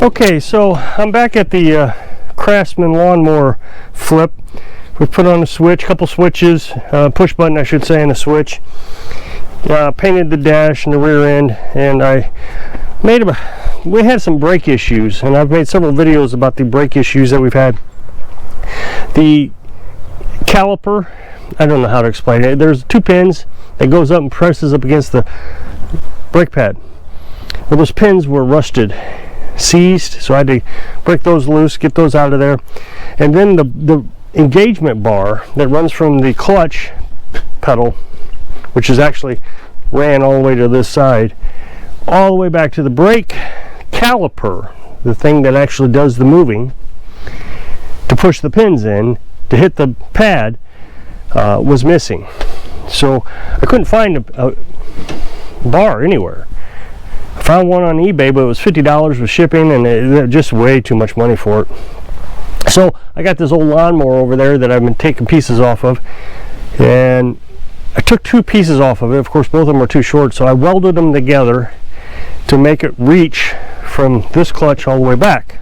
Okay, so I'm back at the Craftsman lawnmower flip. We put on a switch, couple switches, push button I should say, and a switch. Painted the dash and the rear end, and we had some brake issues, and I've made several videos about the brake issues that we've had. The caliper, I don't know how to explain it. There's 2 pins that goes up and presses up against the brake pad. Well, those pins were rusted, seized, so I had to break those loose, get those out of there. And then the engagement bar that runs from the clutch pedal, which is actually ran all the way to this side, all the way back to the brake caliper, the thing that actually does the moving to push the pins in to hit the pad, was missing. So I couldn't find a bar anywhere. I found one on eBay, but it was $50 with shipping, and it just way too much money for it. So I got this old lawnmower over there that I've been taking pieces off of, and I took 2 pieces off of it. Of course, both of them are too short, so I welded them together to make it reach from this clutch all the way back.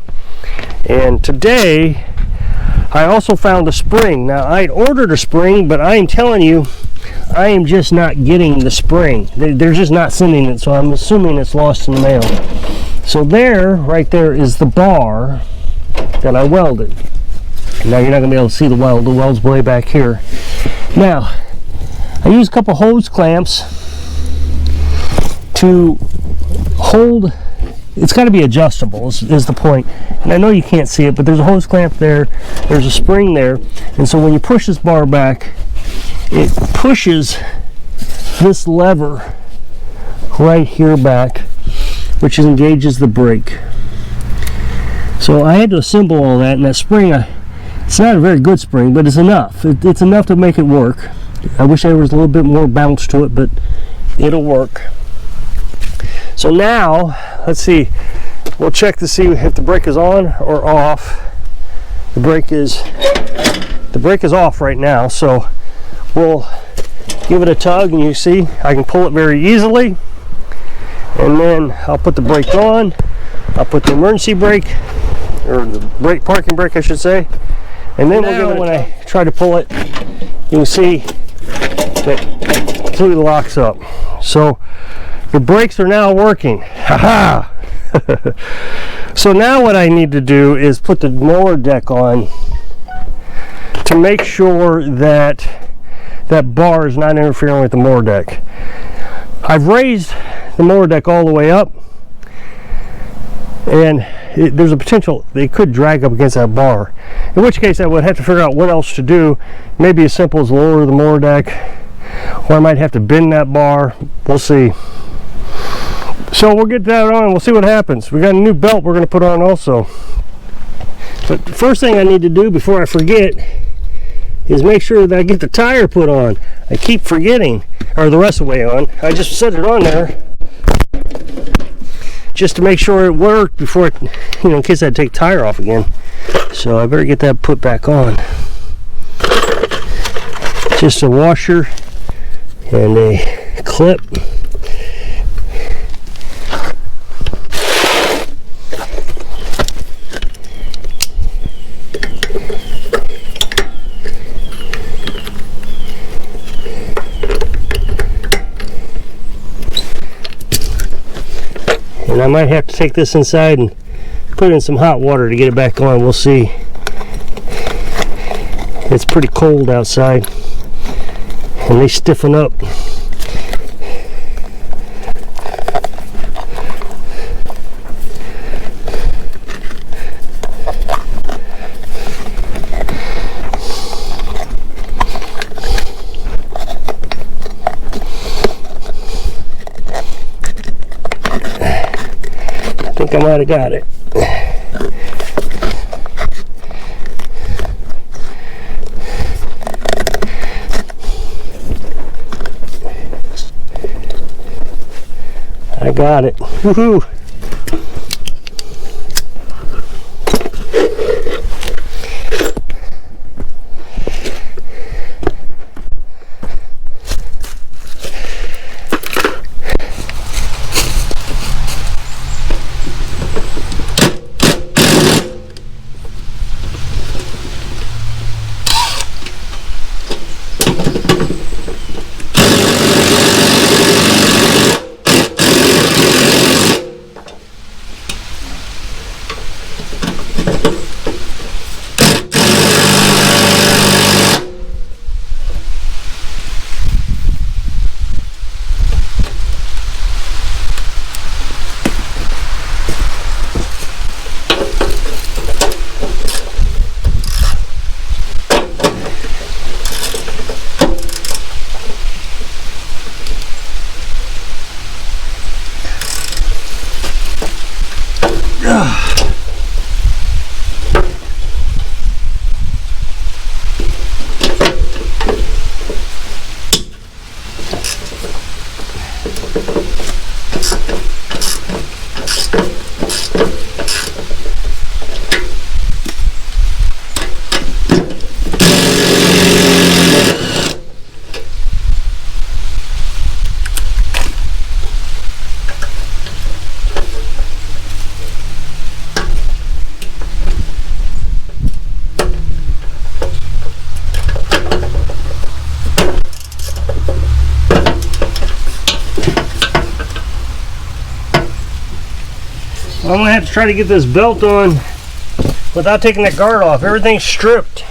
And today I also found a spring. Now, I'd ordered a spring, but I am telling you, I am just not getting the spring. They're just not sending it, so I'm assuming it's lost in the mail. So right there is the bar that I welded. Now you're not going to be able to see the weld. The weld's way back here. Now, I used a couple hose clamps to hold. It's got to be adjustable is the point. And I know you can't see it, but there's a hose clamp there, there's a spring there, and so when you push this bar back, it pushes this lever right here back, which engages the brake. So I had to assemble all that, and that spring, it's not a very good spring, but it's enough. It's enough to make it work. I wish there was a little bit more bounce to it, but it'll work. So now, let's see, we'll check to see if the brake is on or off. The brake is off right now, so we'll give it a tug, and you see I can pull it very easily. And then I'll put the brake on. I'll put the emergency brake, or the parking brake I should say. And then when I try to pull it, you can see that it completely locks up. So the brakes are now working. Haha! So now what I need to do is put the mower deck on to make sure that that bar is not interfering with the mower deck. I've raised the mower deck all the way up, and there's a potential they could drag up against that bar, in which case I would have to figure out what else to do. Maybe as simple as lower the mower deck, or I might have to bend that bar. We'll see. So we'll get that on, we'll see what happens. We got a new belt we're going to put on also. But the first thing I need to do before I forget is make sure that I get the tire put on. I keep forgetting, or the rest of the way on. I just set it on there just to make sure it worked before, in case I had to take the tire off again. So I better get that put back on. Just a washer and a clip. And I might have to take this inside and put in some hot water to get it back on. We'll see. It's pretty cold outside, and they stiffen up. I think I might have got it. I got it. Woohoo! I'm gonna have to try to get this belt on without taking that guard off. Everything's stripped.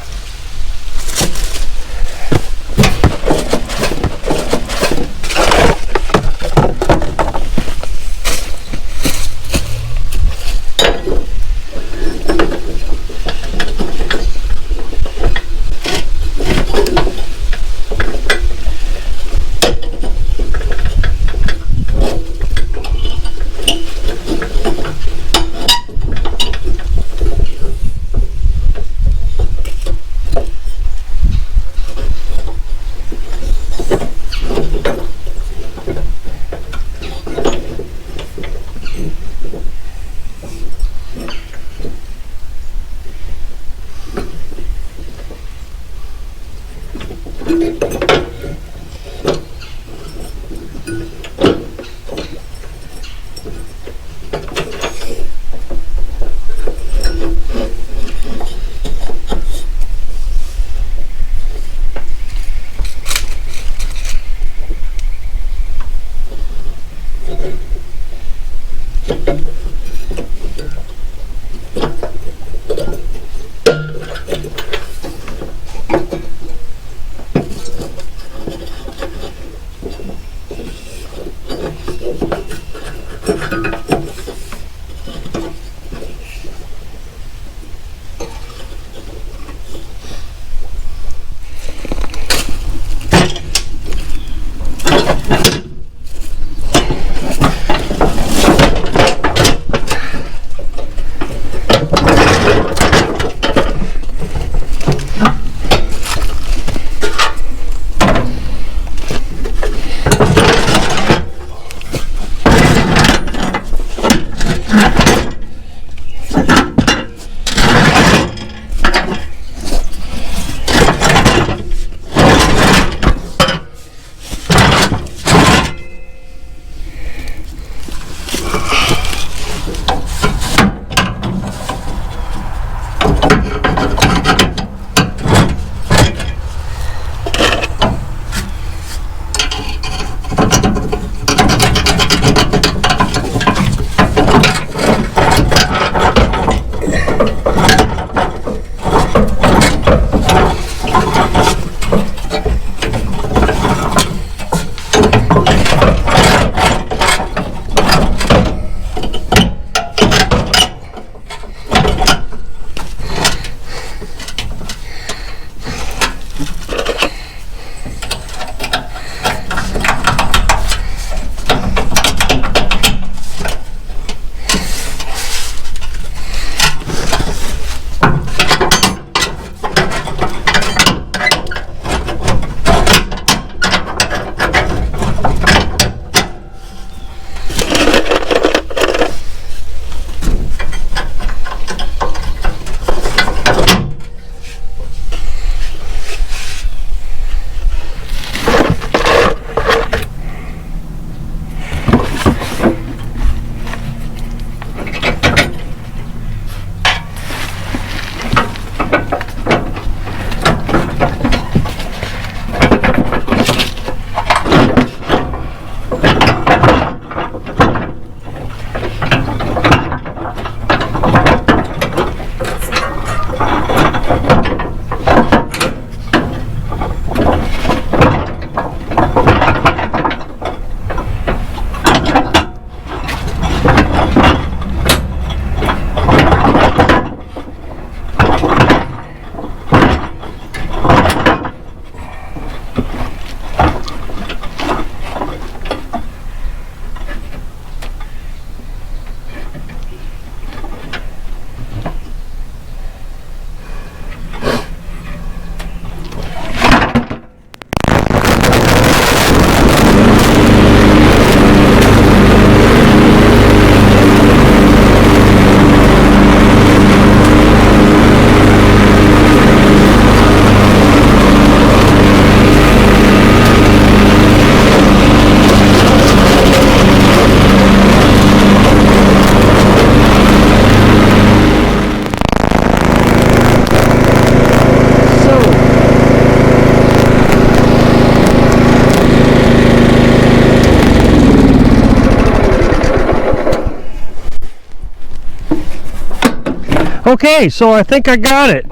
Okay, so I think I got it.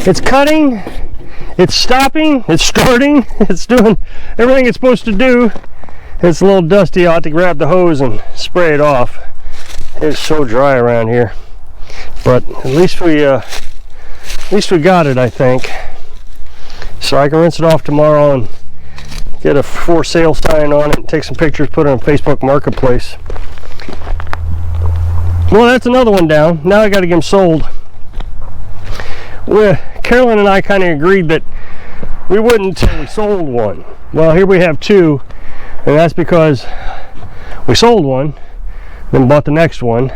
It's cutting, it's stopping, it's starting, it's doing everything it's supposed to do. It's a little dusty. I'll have to grab the hose and spray it off. It's so dry around here, but at least we got it, I think. So I can rinse it off tomorrow and get a for sale sign on it and take some pictures, put it on Facebook Marketplace. Well, that's another one down. Now I got to get them sold. Carolyn and I kind of agreed that we wouldn't until we sold one. Well, here we have two, and that's because we sold one, then bought the next one,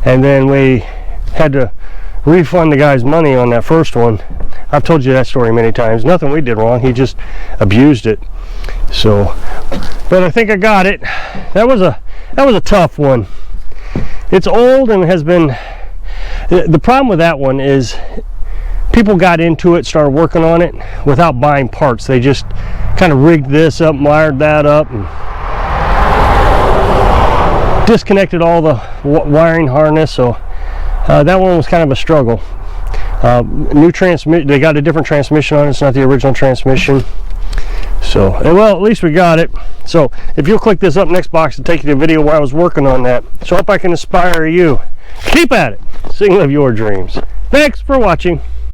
and then we had to refund the guy's money on that first one. I've told you that story many times. Nothing we did wrong, he just abused it. So, but I think I got it. That was a tough one. It's old and has been, the problem with that one is people got into it, started working on it without buying parts. They just kind of rigged this up, wired that up, and disconnected all the wiring harness. So that one was kind of a struggle. New transmission, they got a different transmission on it. It's not the original transmission. So, well, at least we got it. So if you'll click this up next box to take you to the video where I was working on that. So I hope I can inspire you. Keep at it. Sing of your dreams. Thanks for watching.